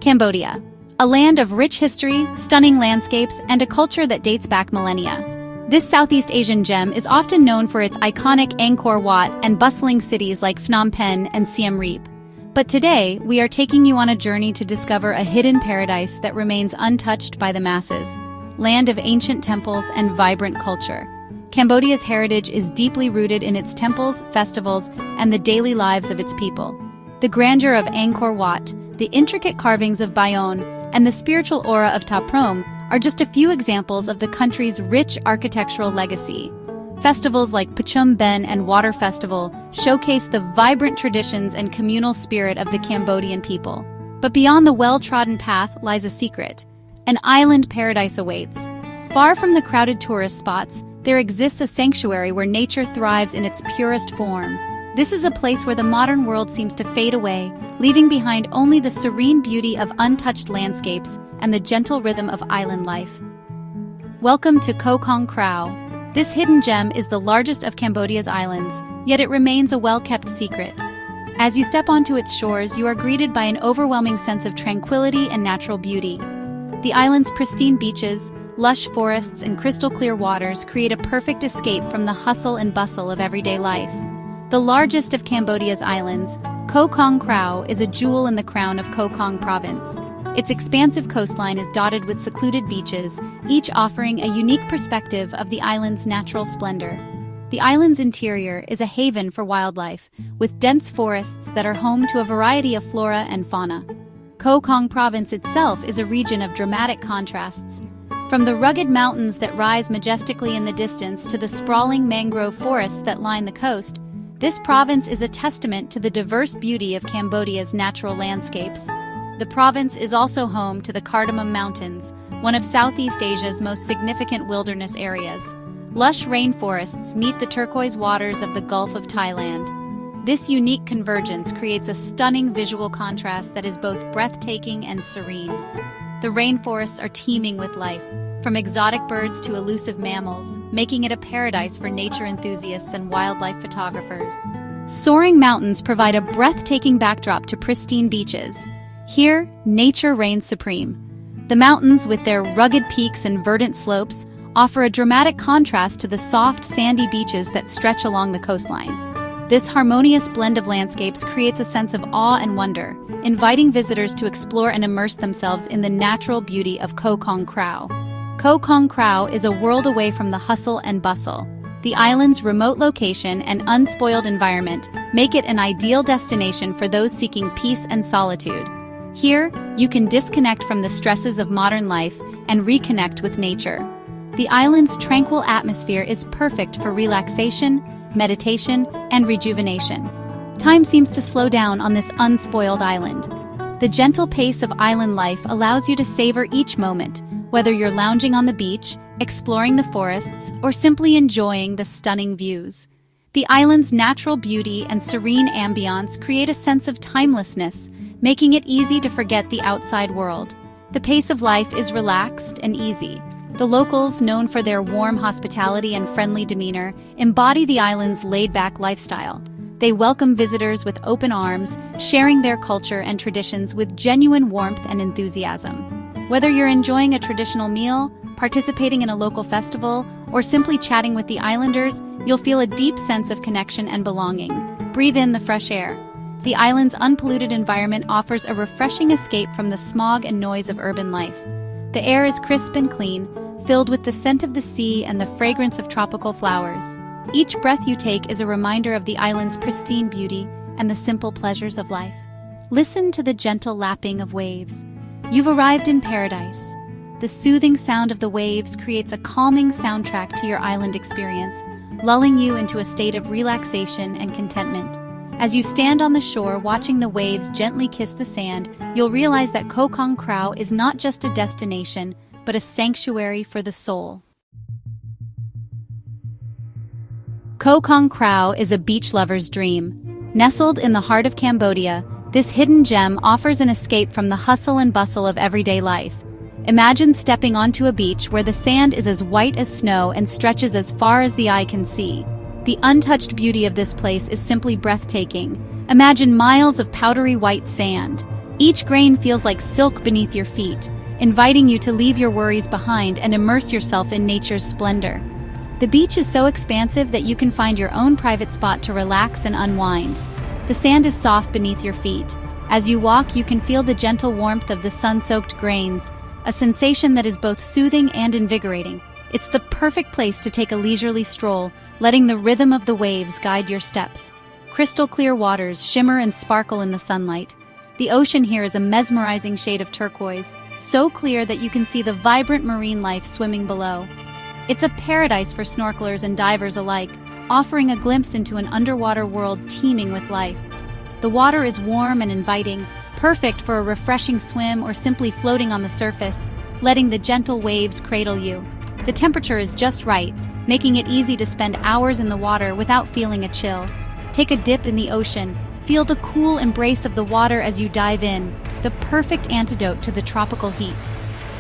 Cambodia, a land of rich history, stunning landscapes, and a culture that dates back millennia. This Southeast Asian gem is often known for its iconic Angkor Wat and bustling cities like Phnom Penh and Siem Reap. But today, we are taking you on a journey to discover a hidden paradise that remains untouched by the masses, land of ancient temples and vibrant culture. Cambodia's heritage is deeply rooted in its temples, festivals, and the daily lives of its people. The grandeur of Angkor Wat, the intricate carvings of Bayonne, and the spiritual aura of Ta Prohm are just a few examples of the country's rich architectural legacy. Festivals like Pachum Ben and Water Festival showcase the vibrant traditions and communal spirit of the Cambodian people. But beyond the well-trodden path lies a secret. An island paradise awaits. Far from the crowded tourist spots, there exists a sanctuary where nature thrives in its purest form. This is a place where the modern world seems to fade away, leaving behind only the serene beauty of untouched landscapes and the gentle rhythm of island life. Welcome to Koh Kong Krao. This hidden gem is the largest of Cambodia's islands, yet it remains a well-kept secret. As you step onto its shores, you are greeted by an overwhelming sense of tranquility and natural beauty. The island's pristine beaches, lush forests, and crystal-clear waters create a perfect escape from the hustle and bustle of everyday life. The largest of Cambodia's islands, Koh Kong Krao, is a jewel in the crown of Koh Kong Province. Its expansive coastline is dotted with secluded beaches, each offering a unique perspective of the island's natural splendor. The island's interior is a haven for wildlife, with dense forests that are home to a variety of flora and fauna. Koh Kong Province itself is a region of dramatic contrasts. From the rugged mountains that rise majestically in the distance to the sprawling mangrove forests that line the coast, this province is a testament to the diverse beauty of Cambodia's natural landscapes. The province is also home to the Cardamom Mountains, one of Southeast Asia's most significant wilderness areas. Lush rainforests meet the turquoise waters of the Gulf of Thailand. This unique convergence creates a stunning visual contrast that is both breathtaking and serene. The rainforests are teeming with life, from exotic birds to elusive mammals, making it a paradise for nature enthusiasts and wildlife photographers. Soaring mountains provide a breathtaking backdrop to pristine beaches. Here, nature reigns supreme. The mountains, with their rugged peaks and verdant slopes, offer a dramatic contrast to the soft, sandy beaches that stretch along the coastline. This harmonious blend of landscapes creates a sense of awe and wonder, inviting visitors to explore and immerse themselves in the natural beauty of Koh Kong Krao. Koh Kong Krao is a world away from the hustle and bustle. The island's remote location and unspoiled environment make it an ideal destination for those seeking peace and solitude. Here, you can disconnect from the stresses of modern life and reconnect with nature. The island's tranquil atmosphere is perfect for relaxation, meditation, and rejuvenation. Time seems to slow down on this unspoiled island. The gentle pace of island life allows you to savor each moment, whether you're lounging on the beach, exploring the forests, or simply enjoying the stunning views. The island's natural beauty and serene ambiance create a sense of timelessness, making it easy to forget the outside world. The pace of life is relaxed and easy. The locals, known for their warm hospitality and friendly demeanor, embody the island's laid-back lifestyle. They welcome visitors with open arms, sharing their culture and traditions with genuine warmth and enthusiasm. Whether you're enjoying a traditional meal, participating in a local festival, or simply chatting with the islanders, you'll feel a deep sense of connection and belonging. Breathe in the fresh air. The island's unpolluted environment offers a refreshing escape from the smog and noise of urban life. The air is crisp and clean, filled with the scent of the sea and the fragrance of tropical flowers. Each breath you take is a reminder of the island's pristine beauty and the simple pleasures of life. Listen to the gentle lapping of waves. You've arrived in paradise. The soothing sound of the waves creates a calming soundtrack to your island experience, lulling you into a state of relaxation and contentment. As you stand on the shore watching the waves gently kiss the sand, you'll realize that Koh Kong Krao is not just a destination, but a sanctuary for the soul. Koh Kong Krao is a beach lover's dream. Nestled in the heart of Cambodia, this hidden gem offers an escape from the hustle and bustle of everyday life. Imagine stepping onto a beach where the sand is as white as snow and stretches as far as the eye can see. The untouched beauty of this place is simply breathtaking. Imagine miles of powdery white sand, Each grain feels like silk beneath your feet, inviting you to leave your worries behind and immerse yourself in nature's splendor. The beach is so expansive that you can find your own private spot to relax and unwind. The sand is soft beneath your feet. As you walk, you can feel the gentle warmth of the sun-soaked grains, a sensation that is both soothing and invigorating. It's the perfect place to take a leisurely stroll, letting the rhythm of the waves guide your steps. Crystal clear waters shimmer and sparkle in the sunlight. The ocean here is a mesmerizing shade of turquoise, so clear that you can see the vibrant marine life swimming below. It's a paradise for snorkelers and divers alike, offering a glimpse into an underwater world teeming with life. The water is warm and inviting, perfect for a refreshing swim or simply floating on the surface, letting the gentle waves cradle you. The temperature is just right, making it easy to spend hours in the water without feeling a chill. Take a dip in the ocean. Feel the cool embrace of the water as you dive in, the perfect antidote to the tropical heat.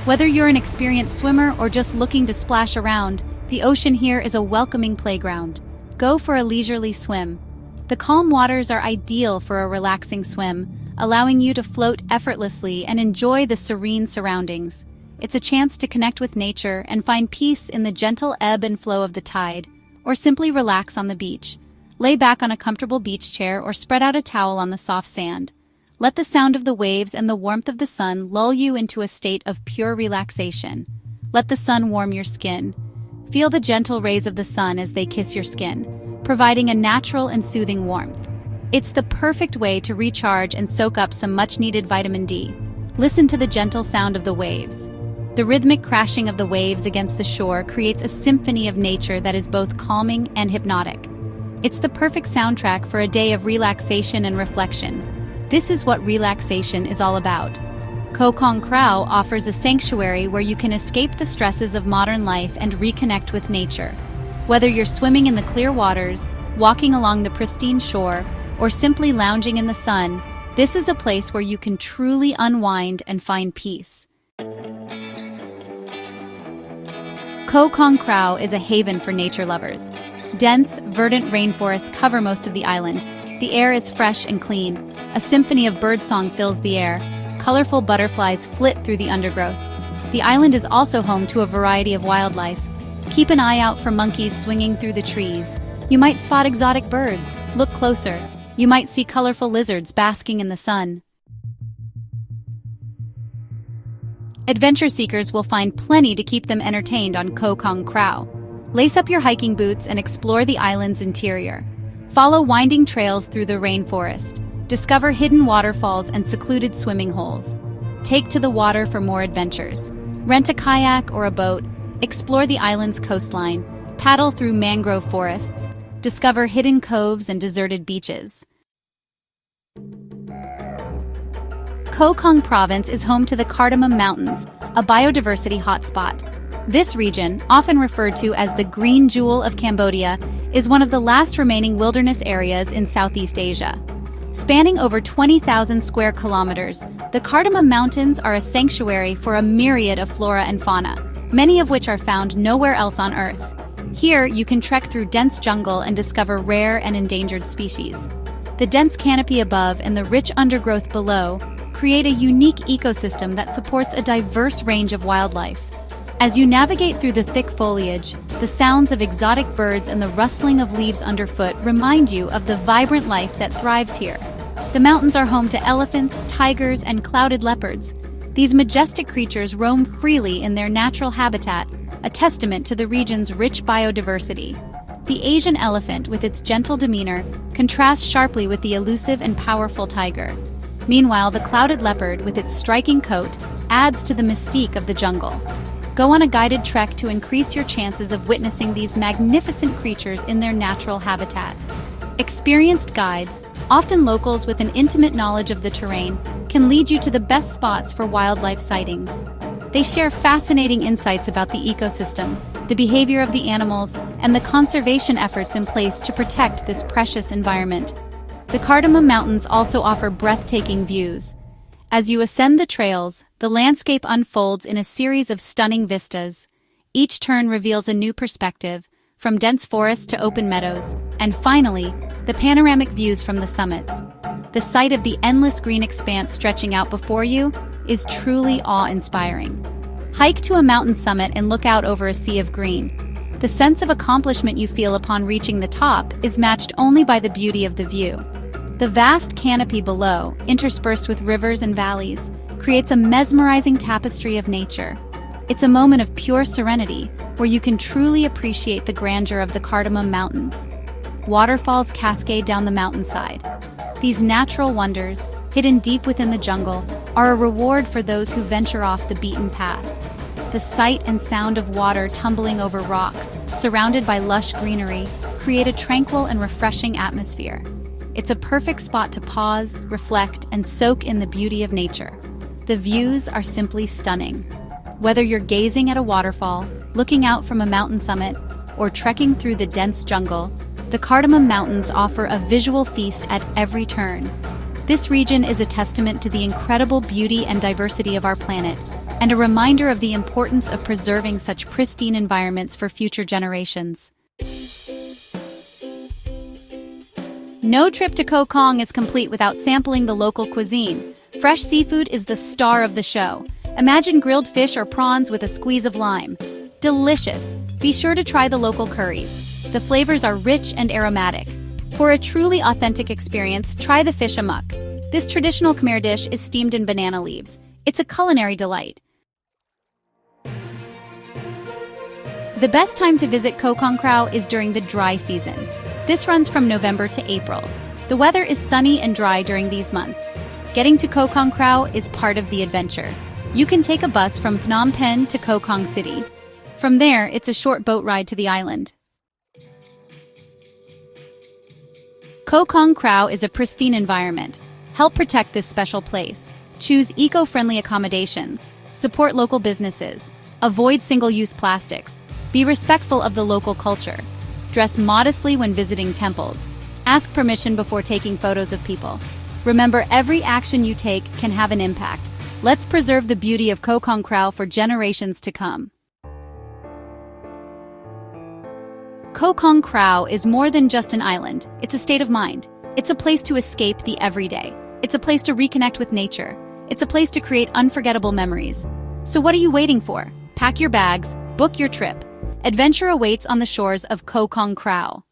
Whether you're an experienced swimmer or just looking to splash around, the ocean here is a welcoming playground. Go for a leisurely swim. The calm waters are ideal for a relaxing swim, allowing you to float effortlessly and enjoy the serene surroundings. It's a chance to connect with nature and find peace in the gentle ebb and flow of the tide, or simply relax on the beach. Lay back on a comfortable beach chair or spread out a towel on the soft sand. Let the sound of the waves and the warmth of the sun lull you into a state of pure relaxation. Let the sun warm your skin. Feel the gentle rays of the sun as they kiss your skin, providing a natural and soothing warmth. It's the perfect way to recharge and soak up some much-needed vitamin D. Listen to the gentle sound of the waves. The rhythmic crashing of the waves against the shore creates a symphony of nature that is both calming and hypnotic. It's the perfect soundtrack for a day of relaxation and reflection. This is what relaxation is all about. Koh Kong Krao offers a sanctuary where you can escape the stresses of modern life and reconnect with nature. Whether you're swimming in the clear waters, walking along the pristine shore, or simply lounging in the sun, this is a place where you can truly unwind and find peace. Koh Kong Krao is a haven for nature lovers. Dense, verdant rainforests cover most of the island. The air is fresh and clean. A symphony of birdsong fills the air. Colorful butterflies flit through the undergrowth. The island is also home to a variety of wildlife. Keep an eye out for monkeys swinging through the trees. You might spot exotic birds. Look closer. You might see colorful lizards basking in the sun. Adventure seekers will find plenty to keep them entertained on Koh Kong Krao. Lace up your hiking boots and explore the island's interior. Follow winding trails through the rainforest. Discover hidden waterfalls and secluded swimming holes. Take to the water for more adventures. Rent a kayak or a boat. Explore the island's coastline. Paddle through mangrove forests. Discover hidden coves and deserted beaches. Koh Kong Province is home to the Cardamom Mountains, a biodiversity hotspot. This region, often referred to as the Green Jewel of Cambodia, is one of the last remaining wilderness areas in Southeast Asia. Spanning over 20,000 square kilometers, the Cardamom Mountains are a sanctuary for a myriad of flora and fauna, many of which are found nowhere else on Earth. Here, you can trek through dense jungle and discover rare and endangered species. The dense canopy above and the rich undergrowth below create a unique ecosystem that supports a diverse range of wildlife. As you navigate through the thick foliage, the sounds of exotic birds and the rustling of leaves underfoot remind you of the vibrant life that thrives here. The mountains are home to elephants, tigers, and clouded leopards. These majestic creatures roam freely in their natural habitat, a testament to the region's rich biodiversity. The Asian elephant, with its gentle demeanor, contrasts sharply with the elusive and powerful tiger. Meanwhile, the clouded leopard, with its striking coat, adds to the mystique of the jungle. Go on a guided trek to increase your chances of witnessing these magnificent creatures in their natural habitat. Experienced guides, often locals with an intimate knowledge of the terrain, can lead you to the best spots for wildlife sightings. They share fascinating insights about the ecosystem, the behavior of the animals, and the conservation efforts in place to protect this precious environment. The Cardamom Mountains also offer breathtaking views. As you ascend the trails, the landscape unfolds in a series of stunning vistas. Each turn reveals a new perspective, from dense forests to open meadows, and finally, the panoramic views from the summits. The sight of the endless green expanse stretching out before you is truly awe-inspiring. Hike to a mountain summit and look out over a sea of green. The sense of accomplishment you feel upon reaching the top is matched only by the beauty of the view. The vast canopy below, interspersed with rivers and valleys, creates a mesmerizing tapestry of nature. It's a moment of pure serenity, where you can truly appreciate the grandeur of the Cardamom Mountains. Waterfalls cascade down the mountainside. These natural wonders, hidden deep within the jungle, are a reward for those who venture off the beaten path. The sight and sound of water tumbling over rocks, surrounded by lush greenery, create a tranquil and refreshing atmosphere. It's a perfect spot to pause, reflect, and soak in the beauty of nature. The views are simply stunning. Whether you're gazing at a waterfall, looking out from a mountain summit, or trekking through the dense jungle, the Cardamom Mountains offer a visual feast at every turn. This region is a testament to the incredible beauty and diversity of our planet, and a reminder of the importance of preserving such pristine environments for future generations. No trip to Koh Kong is complete without sampling the local cuisine. Fresh seafood is the star of the show. Imagine grilled fish or prawns with a squeeze of lime. Delicious! Be sure to try the local curries. The flavors are rich and aromatic. For a truly authentic experience, try the fish amok. This traditional Khmer dish is steamed in banana leaves. It's a culinary delight. The best time to visit Koh Kong Krao is during the dry season. This runs from November to April. The weather is sunny and dry during these months. Getting to Koh Kong Krao is part of the adventure. You can take a bus from Phnom Penh to Koh Kong City. From there, it's a short boat ride to the island. Koh Kong Krao is a pristine environment. Help protect this special place. Choose eco-friendly accommodations. Support local businesses. Avoid single-use plastics. Be respectful of the local culture. Dress modestly when visiting temples. Ask permission before taking photos of people. Remember, every action you take can have an impact. Let's preserve the beauty of Koh Kong Krao for generations to come. Koh Kong Krao is more than just an island. It's a state of mind. It's a place to escape the everyday. It's a place to reconnect with nature. It's a place to create unforgettable memories. So what are you waiting for? Pack your bags, book your trip. Adventure awaits on the shores of Koh Kong Krao.